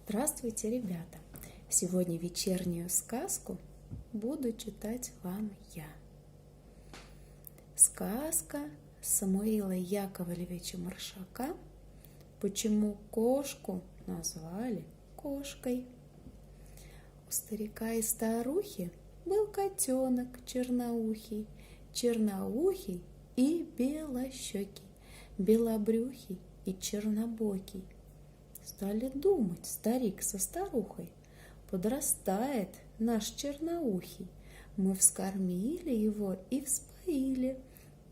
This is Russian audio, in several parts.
Здравствуйте, ребята! Сегодня вечернюю сказку буду читать вам я. Сказка Самуила Яковлевича Маршака «Почему кошку назвали кошкой». У старика и старухи был котенок черноухий, черноухий и белощекий, белобрюхий и чернобокий. Стали думать старик со старухой: подрастает наш черноухий, мы вскормили его и вспоили,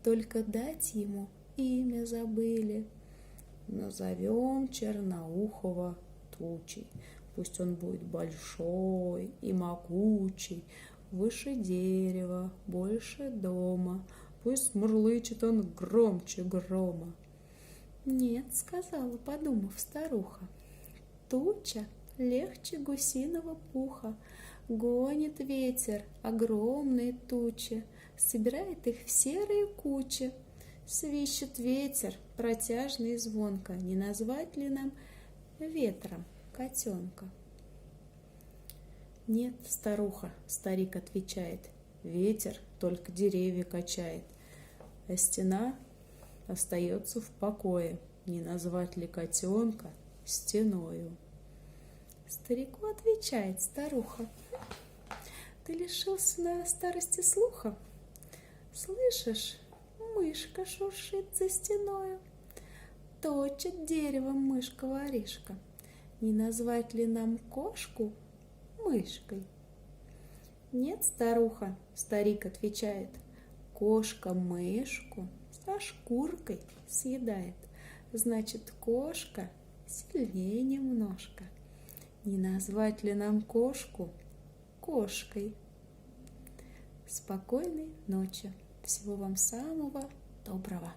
только дать ему имя забыли. Назовем черноухого Тучей, пусть он будет большой и могучий, выше дерева, больше дома, пусть мурлычет он громче грома. «Нет, — сказала, подумав старуха, — туча легче гусиного пуха. Гонит ветер огромные тучи, собирает их в серые кучи. Свищет ветер протяжно и звонко, не назвать ли нам ветром котенка?» «Нет, старуха, — старик отвечает, — ветер только деревья качает, а стена остается в покое, не назвать ли котенка стеною?» Старику отвечает старуха: «Ты лишился на старости слуха? Слышишь, мышка шуршит за стеною, точит деревом мышка-воришка. Не назвать ли нам кошку мышкой?» «Нет, старуха, — старик отвечает, — кошка мышку со шкуркой съедает, значит, кошка сильнее немножко. Не назвать ли нам кошку кошкой?» Спокойной ночи! Всего вам самого доброго!